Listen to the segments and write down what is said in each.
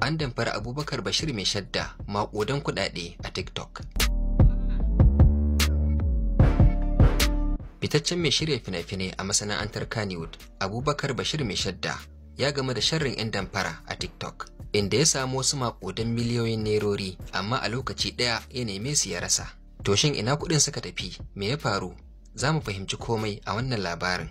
An damfari Abubakar Bashir mai shadda maƙudan kuɗaɗe a TikTok. Fitaccen mai shirya fina-finai a masana'antar Kannywood, Abubakar Bashir mai shadda ya game da sharrin 'yan damfara a TikTok, inda ya samu wasu maƙudan miliyoyin nerori amma a lokaci ɗaya ya neme su ya rasa. To shin ina kuɗin suka tafi? Me ya faru? Za mu fahimci komai a wannan labarin.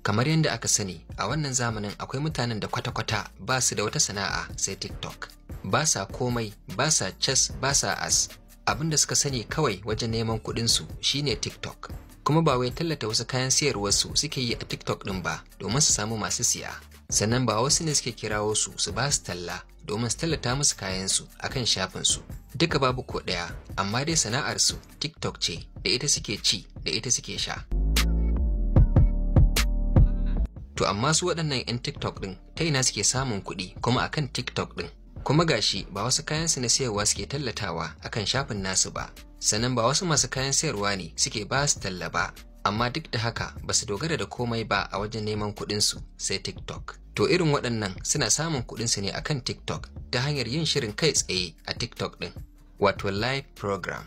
Kamar yadda aka sani, a wannan zamanin akwai mutanen da kwata-kwata ba su da wata sana'a sai TikTok. Ba sa komai, ba sa chess, ba sa as. Abin da suka sani kawai wajen neman kuɗinsu shine TikTok. Kuma ba wai tallata wasu kayan siyarwarsu suke yi a TikTok ɗin ba domin su samu masu siya. Sannan ba wasu ne suke kirawo su ba su talla domin su tallata musu kayansu a kan shafinsu. Duka babu ko ɗaya, amma dai sana'arsu TikTok ce, da ita suke ci, da ita suke sha. To amma su waɗannan 'yan TikTok ɗin ta ina suke samun kuɗi kuma akan TikTok ɗin? Kuma gashi ba wasu kayansu na sayarwa suke tallatawa akan shafin nasu ba, sannan ba wasu masu kayan sayarwa ne suke ba su talla ba, amma duk da haka ba su dogara da komai ba a wajen neman kuɗinsu sai TikTok. To irin waɗannan suna samun kuɗinsu ne akan TikTok ta hanyar yin shirin kai tsaye a TikTok ɗin, wato live program.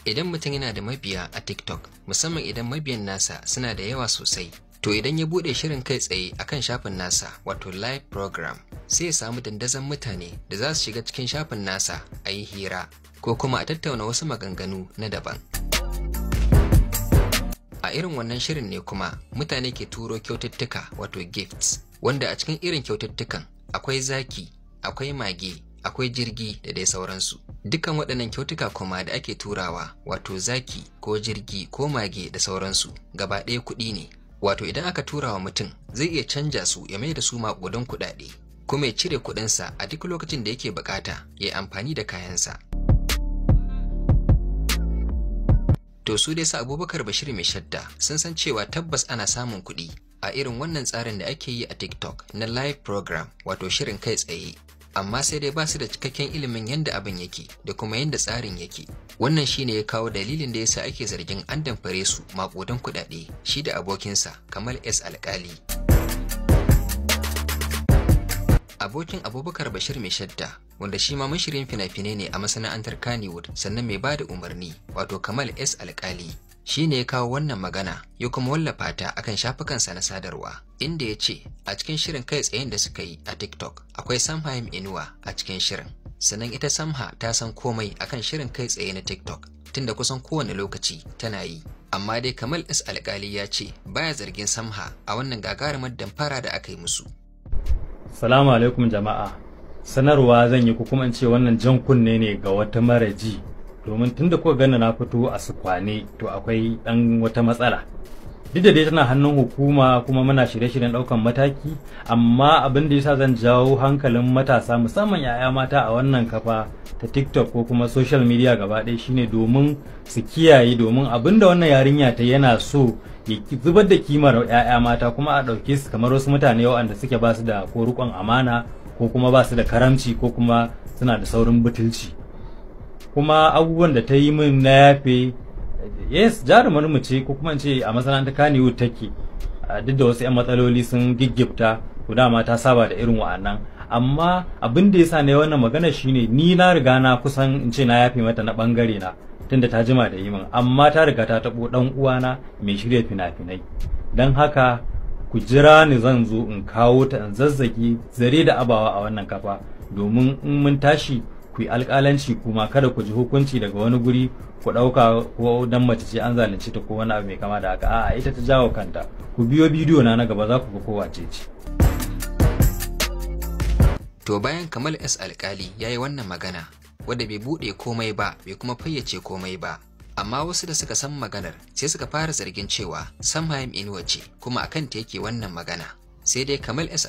Idan mutum yana da mabiya a TikTok, musamman idan mabiyan nasa suna da yawa sosai, to idan ya buɗe shirin kai tsaye akan shafin nasa wato live program, sai ya samu dandazon mutane da za su shiga cikin shafin nasa a yi hira ko kuma a tattauna wasu maganganu na daban. A irin wannan shirin ne kuma mutane ke turo kyaututtuka wato gifts, wanda a cikin irin kyaututtukan akwai zaki, akwai mage, akwai jirgi da dai sauransu. Dukkan waɗannan kyautuka kuma da ake turawa wato zaki ko jirgi ko mage da sauransu gaba ɗaya kuɗi ne. Wato idan aka tura wa mutum zai iya canja su ya mai da su maƙudan kuɗaɗe, kuma ya cire kuɗinsa a duk lokacin da yake buƙata ya yi amfani da kayansa. To su dai sa Abubakar Bashir mai shadda sun san cewa tabbas ana samun kuɗi a irin wannan tsarin da ake yi a TikTok na live program wato shirin kai tsaye. Amma sai dai ba su da cikakken ilimin yadda abin yake da kuma yadda tsarin yake. Wannan shine ya kawo dalilin da yasa ake zargin an damfare su maƙudan kuɗaɗe shi da abokinsa Kamal S Alƙali. Abokin Abubakar Bashir mai shadda, wanda shi ma mashirin fina-finai ne a masana'antar Kannywood sannan mai bada umarni wato Kamal S Alƙali, shi ne ya kawo wannan magana ya kuma wallafa ta akan shafukansa na sadarwa, inda ya ce a cikin shirin kai tsayen da suka yi a TikTok akwai Samha Inuwa a cikin shirin. Sannan ita Samha ta san komai akan shirin kai tsaye na TikTok tunda kusan kowane lokaci tana yi. Amma dai Kamal S Alƙali ya ce baya zargin Samha a wannan gagarumar damfara da aka yi musu. Salamu alaikum jama'a. Sanarwa zan yi ko kuma in ce wannan jan kunne ne ga wata maraji, domin tunda kuka gani na fito a sukwane to akwai dan wata matsala. Duk da dai tana hannun hukuma kuma muna shirye-shiryen daukan mataki, amma abin da yasa zan jawo hankalin matasa musamman yaya mata a wannan kafa ta TikTok ko kuma social media gaba ɗaya shine domin su kiyaye, domin abin da wannan yarinya ta yana so ya zubar da kimar yaya mata kuma a ɗauke su kamar wasu mutane waɗanda suke ba su da ko riƙon amana ko kuma ba su da karamci ko kuma suna da saurin butulci. Kuma abubuwan da ta yi min na yafe, yes, jarumar mu ce ko kuma in ce a masana'antar Kannywood take, duk da wasu 'yan matsaloli sun giggifta, to dama ta saba da irin wa'annan. Amma abin da yasa ne wannan magana shine ni na riga na kusan in ce na yafe mata na bangare na tunda ta jima da yi min, amma ta riga ta tabo dan uwana mai shirya fina-finai. Dan haka ku jira ni zan zo in kawo ta in zazzage zare da abawa a wannan kafa, domin in mun tashi ku yi alƙalanci kuma kada ku ji hukunci daga wani guri ku ɗauka ko dan mace ce an zalunci ta ko wani abu mai kama da haka. A'a, ita ta jawo kanta. Ku biyo bidiyo na gaba za ku ga kowace ce. To bayan Kamal S Alƙali ya yi wannan magana wadda bai buɗe komai ba bai kuma fayyace komai ba, amma wasu da suka san maganar sai suka fara zargin cewa Samha Inuwa ce kuma akan ta yake wannan magana. Sai dai Kamal S